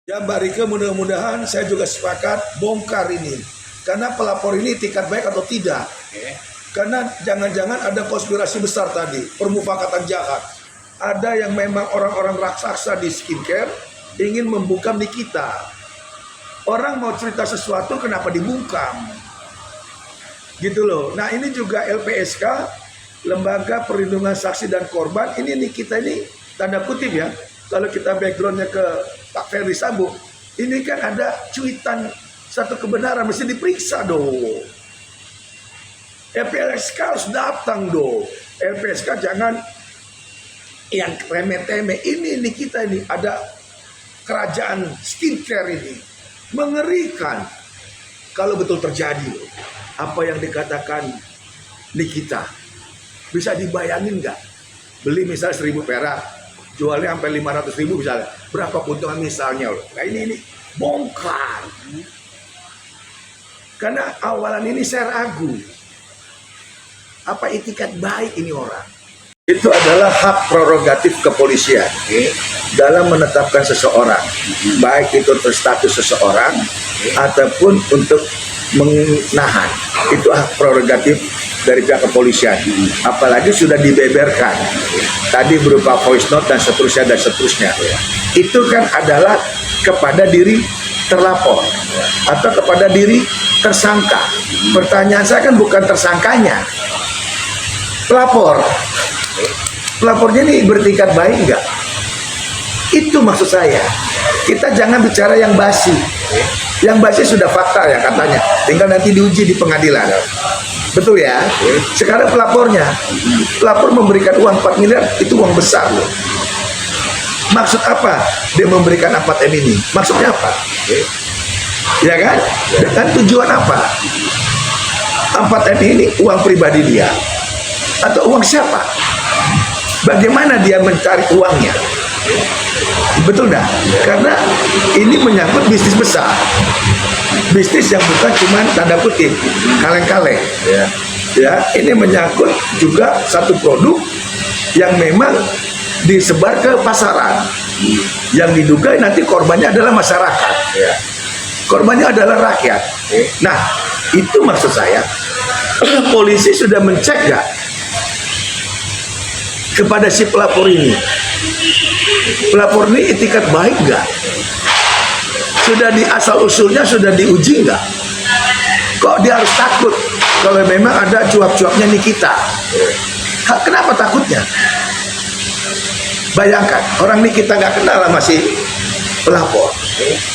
Ya Mbak Rike, mudah-mudahan saya juga sepakat bongkar ini. Karena pelapor ini tingkat baik atau tidak. Karena jangan-jangan ada konspirasi besar tadi, permufakatan jahat. Ada yang memang orang-orang raksasa di skincare ingin membungkam Nikita. Orang mau cerita sesuatu kenapa dibungkam? Gitu loh. Nah ini juga LPSK, Lembaga Perlindungan Saksi dan Korban. Ini Nikita ini tanda kutip ya. Kalau kita backgroundnya ke Pak Ferry Sambo, ini kan ada cuitan satu kebenaran, mesti diperiksa dong. LPSK harus datang dong. LPSK jangan yang remeh-temeh. Ini kita ini ada kerajaan skincare ini. Mengerikan kalau betul terjadi loh. Apa yang dikatakan Nikita. Bisa dibayangin nggak? Beli misalnya 1.000 perak, jualnya sampai 500.000 misalnya. Berapa keuntungan misalnya loh. Nah ini bongkar. Karena awalan ini saya ragu. Apa itikat baik ini orang? Itu adalah hak prerogatif kepolisian dalam menetapkan seseorang. Baik itu berstatus seseorang ataupun untuk menahan. Itu hak prerogatif dari pihak kepolisian. Apalagi sudah dibeberkan. Tadi berupa voice note dan seterusnya dan seterusnya. Itu kan adalah kepada diri terlapor atau kepada diri tersangka. Pertanyaan saya kan bukan tersangkanya, pelapor. Pelapornya ini bertingkat baik nggak? Itu maksud saya. Kita jangan bicara yang basi. Yang basi sudah fakta ya katanya. Tinggal nanti diuji di pengadilan. Betul ya? Sekarang pelapornya. Pelapor memberikan uang 4 miliar, itu uang besar loh. Maksud apa dia memberikan 4M ini? Maksudnya apa? Ya kan? Dengan tujuan apa? 4M ini uang pribadi dia atau uang siapa? Bagaimana dia mencari uangnya? Betul dah? Karena ini menyangkut bisnis besar, bisnis yang bukan cuma tanda kutip kaleng-kaleng. Ya, ini menyangkut juga satu produk yang memang disebar ke pasaran, yang diduga nanti korbannya adalah masyarakat, korbannya adalah rakyat. Nah, itu maksud saya. Polisi sudah mencek nggak kepada si pelapor ini? Pelapor ini etikat baik nggak? Sudah di asal usulnya sudah diuji nggak? Kok dia harus takut kalau memang ada cuap-cuapnya Nikita? Kenapa takutnya? Bayangkan orang Nikita nggak kenal sama si pelapor.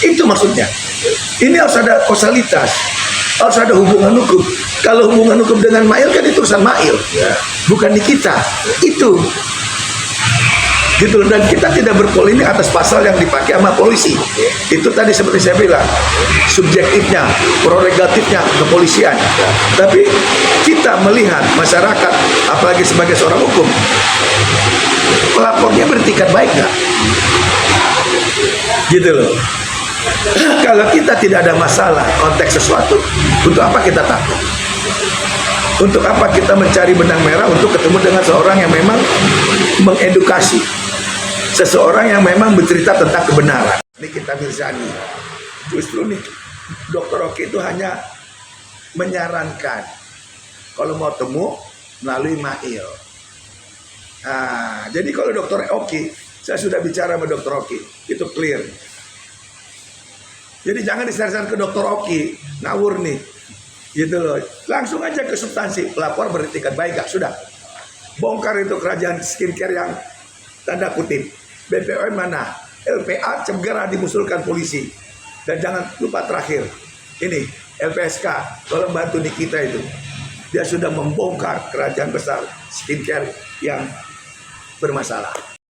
Itu maksudnya. Ini harus ada kausalitas, harus ada hubungan hukum. Kalau hubungan hukum dengan Mail kan itu urusan Mail, bukan Nikita. Itu gitu. Dan kita tidak berpolemik atas pasal yang dipakai sama polisi. Itu tadi seperti saya bilang, subjektifnya, prerogatifnya kepolisian. Tapi kita melihat masyarakat, apalagi sebagai seorang hukum, pelapornya bertingkat baik nggak? Gitu loh. Kalau kita tidak ada masalah konteks sesuatu, untuk apa kita takut? Untuk apa kita mencari benang merah untuk ketemu dengan seorang yang memang mengedukasi, seseorang yang memang bercerita tentang kebenaran? Nikita Mirzani, justru nih Dr. Oki itu hanya menyarankan kalau mau temu melalui Mail. Nah, jadi kalau Dr. Oki, saya sudah bicara sama Dr. Oki, itu clear. Jadi jangan diserahkan ke Dr. Oki, ngawur nih, gitu loh. Langsung aja ke substansi. Pelapor bertingkat baik gak? Sudah. Bongkar itu kerajaan skincare yang tanda kutip. BPOM mana? LPA segera dimusulkan polisi. Dan jangan lupa terakhir, ini LPSK, tolong bantu Nikita itu. Dia sudah membongkar kerajaan besar skincare yang bermasalah.